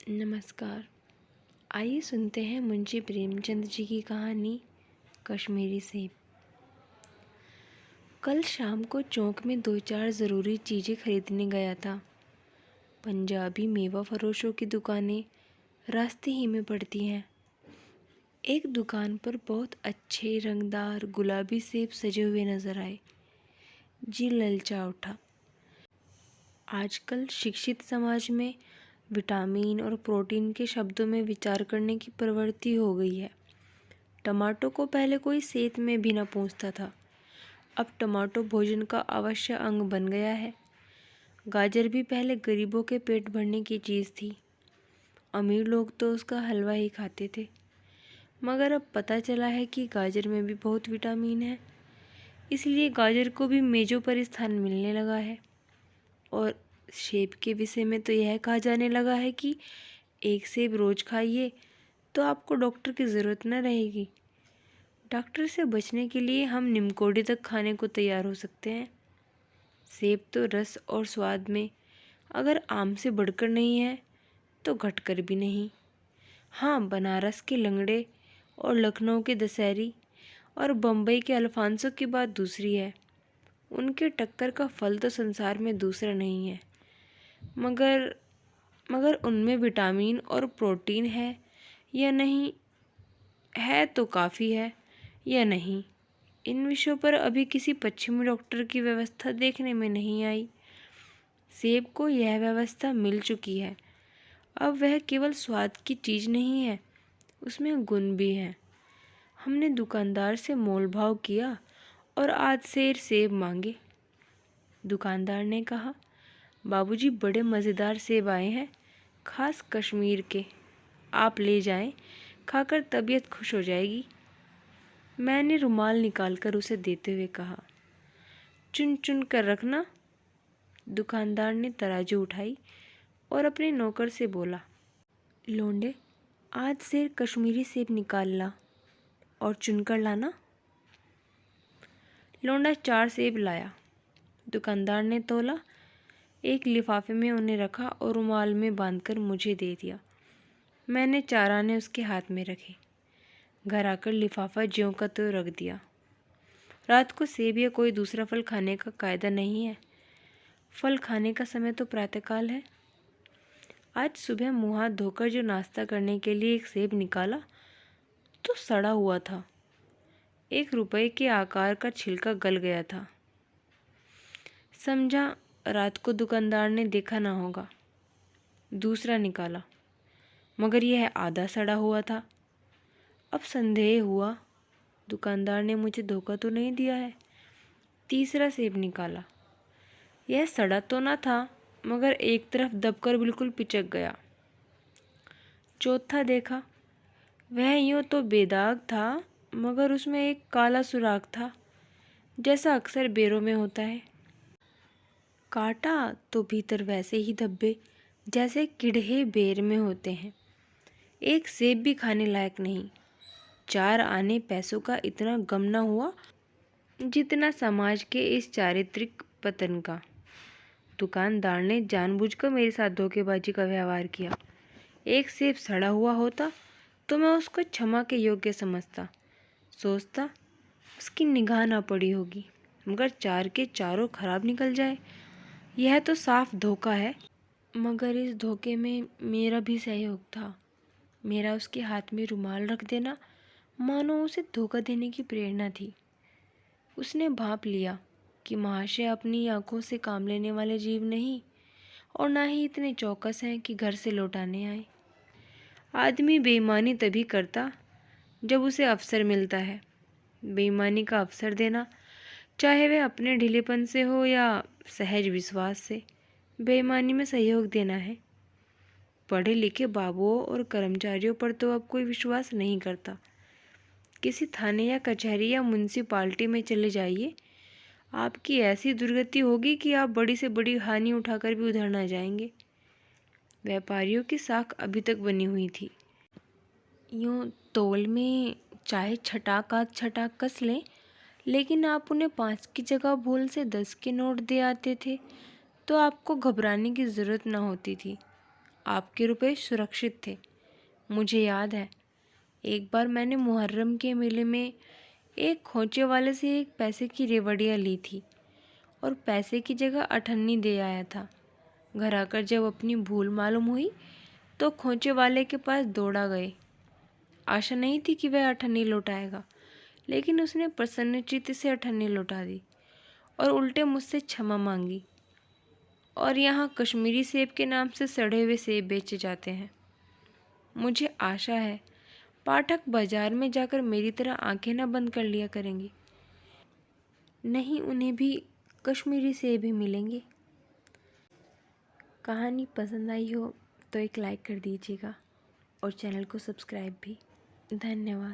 नमस्कार। आइए सुनते हैं मुंशी प्रेमचंद जी की कहानी कश्मीरी सेब। कल शाम को चौक में 2-4 ज़रूरी चीज़ें खरीदने गया था। पंजाबी मेवा फरोशों की दुकानें रास्ते ही में पड़ती हैं। एक दुकान पर बहुत अच्छे रंगदार गुलाबी सेब सजे हुए नज़र आए। जी ललचा उठा। आजकल शिक्षित समाज में विटामिन और प्रोटीन के शब्दों में विचार करने की प्रवृत्ति हो गई है। टमाटो को पहले कोई सेहत में भी न पूछता था, अब टमाटो भोजन का अवश्य अंग बन गया है। गाजर भी पहले गरीबों के पेट भरने की चीज़ थी, अमीर लोग तो उसका हलवा ही खाते थे। मगर अब पता चला है कि गाजर में भी बहुत विटामिन है, इसलिए गाजर को भी मेज़ों पर स्थान मिलने लगा है। और सेब के विषय में तो यह कहा जाने लगा है कि एक सेब रोज़ खाइए तो आपको डॉक्टर की ज़रूरत न रहेगी। डॉक्टर से बचने के लिए हम निम्कोडी तक खाने को तैयार हो सकते हैं। सेब तो रस और स्वाद में अगर आम से बढ़कर नहीं है तो घटकर भी नहीं। हाँ, बनारस के लंगड़े और लखनऊ के दशहरी और बम्बई के अल्फांसो की बात दूसरी है। उनके टक्कर का फल तो संसार में दूसरा नहीं है। मगर उनमें विटामिन और प्रोटीन है या नहीं, है तो काफ़ी है या नहीं, इन विषयों पर अभी किसी पश्चिमी डॉक्टर की व्यवस्था देखने में नहीं आई। सेब को यह व्यवस्था मिल चुकी है। अब वह केवल स्वाद की चीज़ नहीं है, उसमें गुण भी हैं। हमने दुकानदार से मोल भाव किया और आज सेर सेब मांगे। दुकानदार ने कहा, बाबूजी बड़े मज़ेदार सेब आए हैं, खास कश्मीर के, आप ले जाएं, खाकर तबीयत खुश हो जाएगी। मैंने रुमाल निकालकर उसे देते हुए कहा, चुन चुन कर रखना। दुकानदार ने तराजू उठाई और अपने नौकर से बोला, लोंडे, आज से कश्मीरी सेब निकाल ला और चुनकर लाना। लोंडा 4 सेब लाया। दुकानदार ने तोला, एक लिफाफे में उन्हें रखा और रुमाल में बांधकर मुझे दे दिया। मैंने 4 आने उसके हाथ में रखे। घर आकर लिफाफा ज्यों का त्यों रख दिया। रात को सेब या कोई दूसरा फल खाने का कायदा नहीं है। फल खाने का समय तो प्रातःकाल है। आज सुबह मुँह हाथ धोकर जो नाश्ता करने के लिए एक सेब निकाला तो सड़ा हुआ था। 1 रुपये के आकार का छिलका गल गया था। समझा रात को दुकानदार ने देखा ना होगा। दूसरा निकाला, मगर यह आधा सड़ा हुआ था। अब संदेह हुआ, दुकानदार ने मुझे धोखा तो नहीं दिया है। तीसरा सेब निकाला, यह सड़ा तो ना था, मगर एक तरफ दबकर बिल्कुल पिचक गया। चौथा देखा, वह यूँ तो बेदाग था, मगर उसमें एक काला सुराख था, जैसा अक्सर बेरों में होता है। काटा तो भीतर वैसे ही धब्बे जैसे किडहे बेर में होते हैं। एक सेब भी खाने लायक नहीं। 4 आने पैसों का इतना गम न हुआ जितना समाज के इस चारित्रिक पतन का। दुकानदार ने जानबूझकर मेरे साथ धोखेबाजी का व्यवहार किया। एक सेब सड़ा हुआ होता तो मैं उसको क्षमा के योग्य समझता, सोचता उसकी निगाह ना पड़ी होगी, मगर 4 के चारों खराब निकल जाए, यह तो साफ धोखा है। मगर इस धोखे में मेरा भी सहयोग था। मेरा उसके हाथ में रुमाल रख देना मानो उसे धोखा देने की प्रेरणा थी। उसने भांप लिया कि महाशय अपनी आंखों से काम लेने वाले जीव नहीं और ना ही इतने चौकस हैं कि घर से लौटाने आए। आदमी बेईमानी तभी करता जब उसे अवसर मिलता है। बेईमानी का अवसर देना, चाहे वह अपने ढीलेपन से हो या सहज विश्वास से, बेईमानी में सहयोग देना है। पढ़े लिखे बाबुओं और कर्मचारियों पर तो अब कोई विश्वास नहीं करता। किसी थाने या कचहरी या म्युनिसिपालिटी में चले जाइए, आपकी ऐसी दुर्गति होगी कि आप बड़ी से बड़ी हानि उठाकर भी उधर ना जाएंगे। व्यापारियों की साख अभी तक बनी हुई थी। यूँ तौल में चाहे छटाक आध छटाक कस लें, लेकिन आप उन्हें 5 की जगह भूल से 10 के नोट दे आते थे तो आपको घबराने की ज़रूरत न होती थी। आपके रुपए सुरक्षित थे। मुझे याद है, एक बार मैंने मुहर्रम के मेले में एक खोंचे वाले से एक पैसे की रेवड़ियाँ ली थी और पैसे की जगह अठन्नी दे आया था। घर आकर जब अपनी भूल मालूम हुई तो खोंचे वाले के पास दौड़ा गए। आशा नहीं थी कि वह अठन्नी लौटाएगा, लेकिन उसने प्रसन्नचित्त से अठन्नी लौटा दी और उल्टे मुझसे क्षमा मांगी। और यहाँ कश्मीरी सेब के नाम से सड़े हुए सेब बेचे जाते हैं। मुझे आशा है पाठक बाजार में जाकर मेरी तरह आंखें न बंद कर लिया करेंगे, नहीं उन्हें भी कश्मीरी सेब ही मिलेंगे। कहानी पसंद आई हो तो एक लाइक कर दीजिएगा और चैनल को सब्सक्राइब भी। धन्यवाद।